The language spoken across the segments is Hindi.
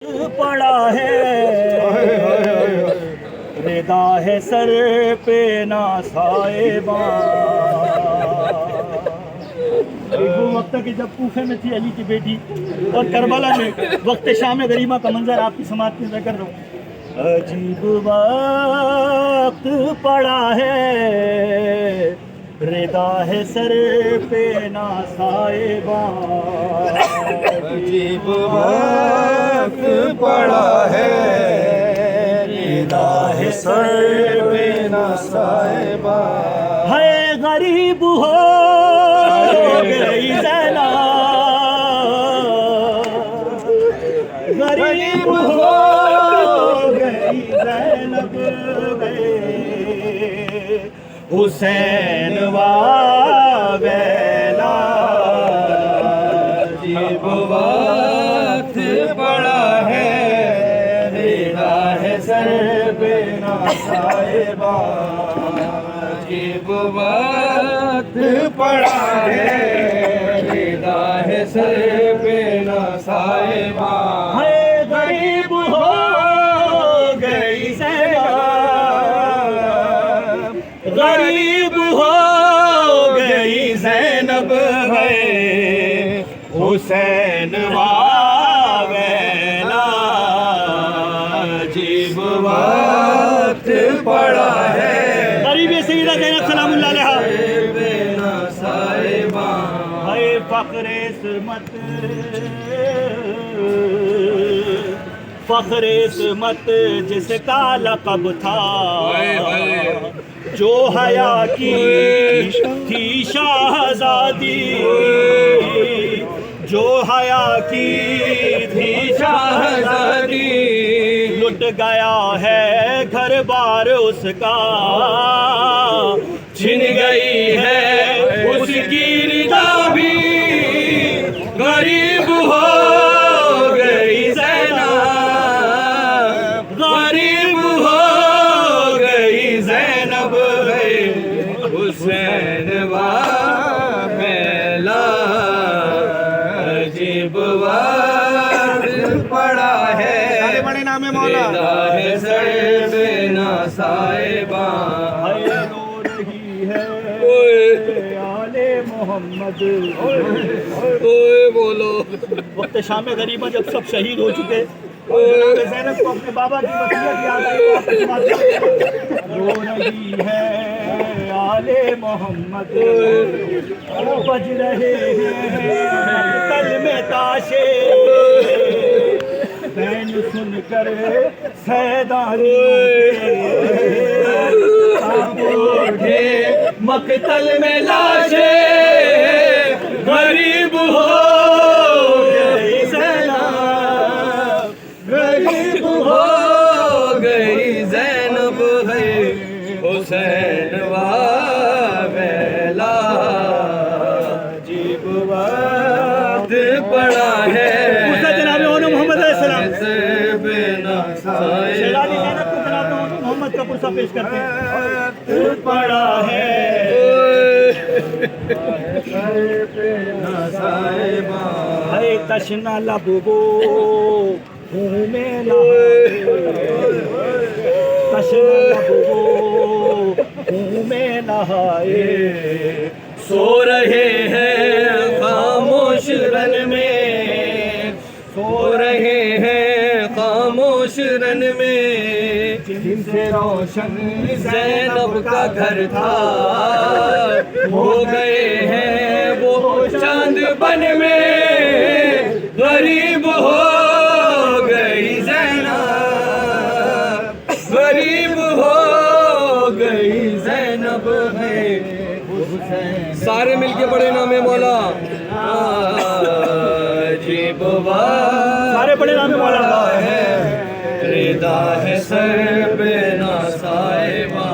पड़ा है रिदा है सर पे ना साहिबा। वो वक्त की जब कूफे में थी अली की बेटी और करबला में वक्त शाम गरीबा का मंजर आपकी समात में कर रहा हूँ। अजीब वक्त पड़ा है रिदा है सर पे ना साहिबा। अजीब वक्त पड़ा है रिदा है सर पे ना साहिबा। है गरीब हो गई ज़ैनब, गरीब हो गई ज़ैनब हुसैन वावेला। अजीब वक्त पड़ा है रिदा है सर पे ना साहिबा। अजीब वक्त पड़ा है रिदा है सर पे ना साहिबा। है गरीब हो गई ज़ैनब, गरीब हो गई ज़ैनब है हुसैन वावेला। अजीब वक्त पड़ा है गरीब सईदा ज़ैनब सलामुल्लाह अलैहा। बेना साहिबा। है फ़ख्रे इस्मत, फ़ख्रे इस्मत जिसका लक़ब था, जो हया की थी शाहज़ादी, जो हया की थी शाहज़ादी। लुट गया है घर बार उसका, छिन गई है उसकी रिदा भी। गरीब हो गई ज़ैनब, गरीब हो गई ज़ैनब हुसैन वावेला। अजीब वक्त पड़ा है सारे बड़े नाम है मौला। रिदा है सर पे ना साहिबा। रो रही है आले मोहम्मद। ओए बोलो वक्त शाम गरीबा जब सब शहीद हो चुके और जनाब ज़ैनब को अपने बाबा की वसीयत याद आई। रो रही है आले मोहम्मद, बज रहे हैं तल में ताशे, बैन सुनकर सैदानी उठे मकतल में लाशे। गरीब हो गई ज़ैनब, गरीब हो गई ज़ैनब है हुसैन वावेला। अजीब वक्त पड़ा है जनाब मोहम्मद अलैहिस्सलाम सर पे ना साहिबा। जनाब मोहम्मद का पुरसा पेश करते हैं। पड़ा है सर पे ना साहिबा। है तशना लबो मुँह में ना, तशना लबो मुँह में नहाए। सो रहे हैं खामोश रन में, सो रहे हैं खामोश रन में। जिनसे रोशन ज़ैनब का घर था, हो गए हैं वो चांद बन में। गरीब हो गई ज़ैनब, गरीब हो गई ज़ैनब है हुसैन। सारे मिलके बड़े नाम है मौला। अजीब वक्त सारे बड़े नाम है मौला। है रिदा है सर पे ना साहिबा।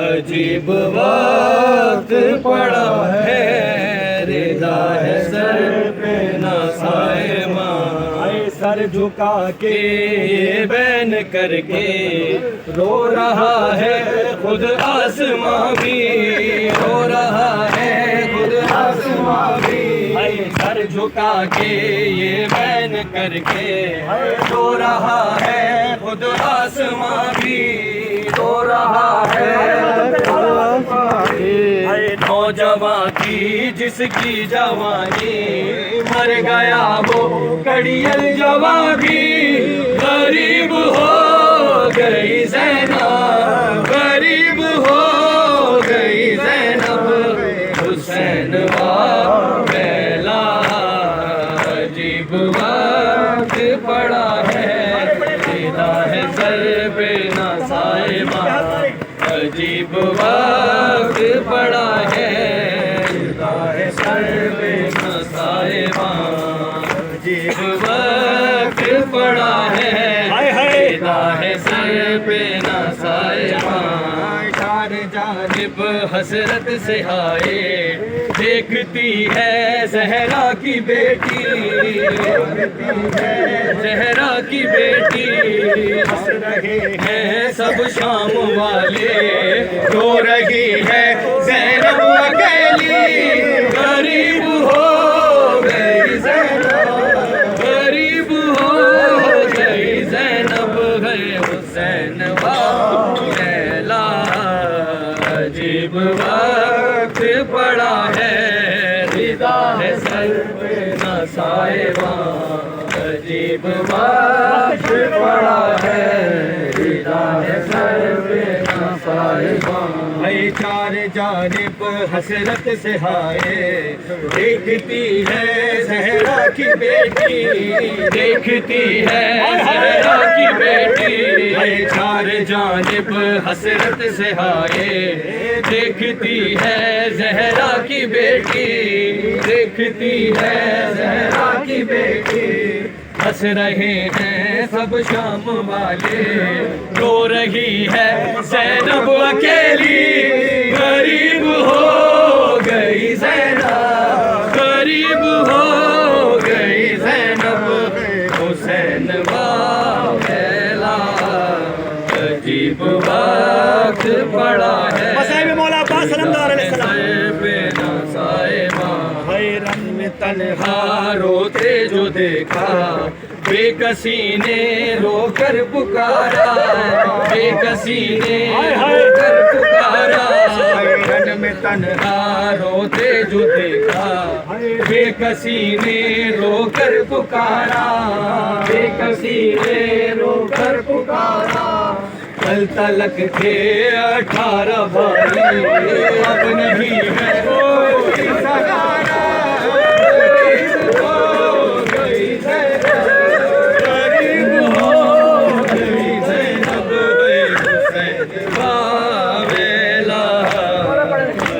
अजीब वक्त पड़ा है रिदा है सर पे ना साहिबा। सर झुका के ये बैन करके रो रहा है खुद आसमां भी, रो रहा है खुद आसमां भी। सर झुका के ये बैन करके रो रहा है खुद आसमां भी रो रहा है नौजवान की जिसकी जवानी मर गया वो कड़ियल जवां भी गरीब हो गई ज़ैनब गरीब हो गई ज़ैनब हुसैन वाला अजीब वक्त पड़ा है सीधा है सर पे ना साहिबा अजीब वक्त पड़ा है सीधा है सर पे ना साहिबा अजीब वक्त पड़ा है सीधा है सर पे ना साहिबा जानिब हसरत से आए देखती है ज़हरा की बेटी ज़हरा की बेटी हंस रहे हैं सब शाम वाले रो रही है ज़ैनब अकेली गरीब हो गई ज़ैनब गरीब हो गई ज़ैनब है हुसैन वाला अजीब वक्त पड़ा है रिदा है सर पे ना साहिबा अजीब वक्त पड़ा है रिदा है सर पे ना साहिबा चार जानिब हसरत से आए देखती है ज़हरा की बेटी देखती है ज़हरा की बेटी चार जानिब हसरत से आए देखती है ज़हरा की बेटी देखती है ज़हरा की बेटी हंस रहे हैं सब शाम वाले रो रही है ज़ैनब अकेली गरीब हो गई ज़ैनब गरीब हो गई ज़ैनब हुसैन वाला अजीब वक्त पड़ा है मसाइब मौला अब्बास सलामुल्लाह अलैहि पे ना साहिबा हैरन में तन्हा रोते जो देखा बेकसी ने रोकर पुकारा बेकसी ने रोकर पुकारा हैरन में तन्हा रोते जो देखा बेकसी ने रोकर पुकारा बेकसी ने रोकर पुकारा कल तलक थे 18 भाई अब नहीं है कोई सहारा गरीब हो गई ज़ैनब हुसैन वाला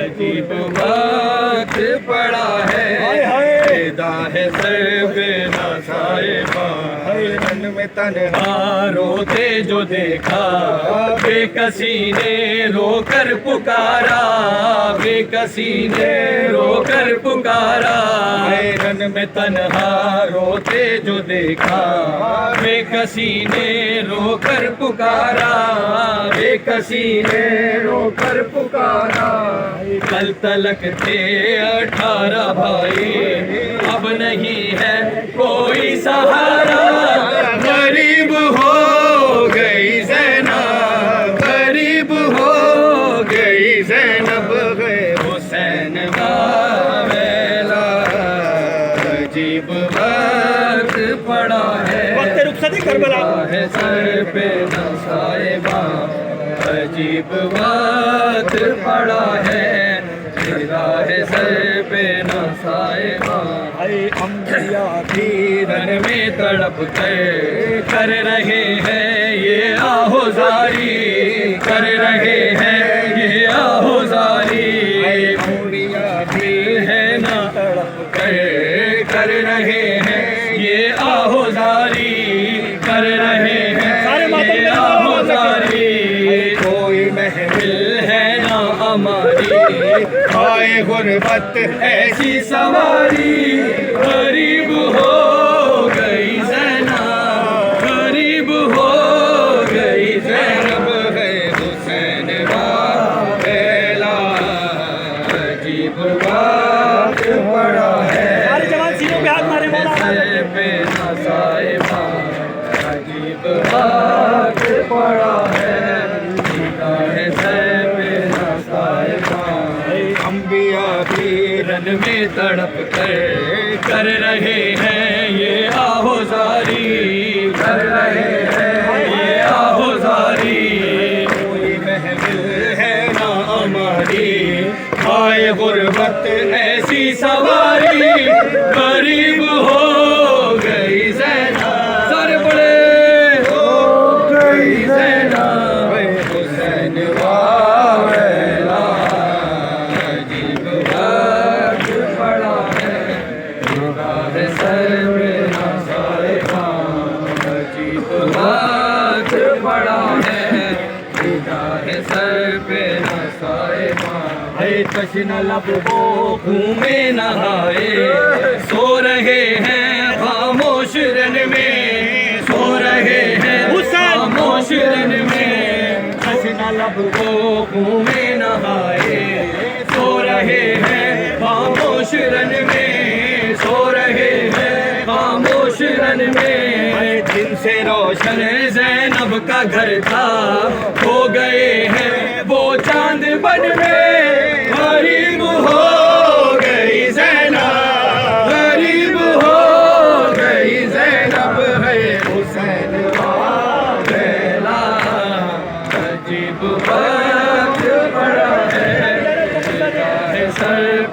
अजीब वक्त पड़ा है रिदा है सर पे ना साहिबा हैरन में तन्हा रोते जो देखा बेकसी ने रोकर पुकारा बेकसी ने रोकर पुकारा हैरन में तन्हा रोते जो देखा बेकसी ने रोकर पुकारा बेकसी ने रोकर पुकारा कल तलक थे 18 भाई अब नहीं है कोई सहारा गरीब हो गई ज़ैनब गरीब हो गई ज़ैनब हुसैन वाला अजीब वक्त पड़ा है वक्त रुखसत करबला है सर पे ना साहिबा अजीब वक्त पड़ा है रिदा है सर पे ना साहिबा अम्बिया रन में तड़प कर रहे हैं ये आहोजारी कर रहे हैं ये आहोजारी है ना तड़प कर रहे हैं ये आहोजारी कर रहे हैं ये आहोजारी कोई महफिल है ना हमारी आए गुरबत ऐसी सवारी गरीब हो गई ज़ैनब गरीब हो गई ज़ैनब है हुसैन वाला अजीब वक्त पड़ा है सारे जवान सीनों पे हाथ हाथ पड़ा है, सीधा है सर पे नसाए पाँव। अंबिया की रन में तड़प कर रहे हैं ये आहोजारी, कर रहे हैं ये आहोजारी। कोई महफिल है ना हमारी, आए गुर्बत ऐसी सवारी, गरीब हो गई ज़ैना, सर बड़े हो गई ज़ैना, हुसैन वाला अजीब वक्त पड़ा है, दीदार सर पे नसाए पाँव। अजीब वक्त पड़ा है, दीदार सर पे नसाए पाँव। तश्न लब वो खून में नहाए, सो रहे हैं खामोश रन में, सो रहे हैं खामोश रन में। तश्न लब वो खून में नहाए, सो रहे हैं खामोश रन में, सो रहे हैं खामोश रन में। दिन से रोशन ज़ैनब का घर था, हो गया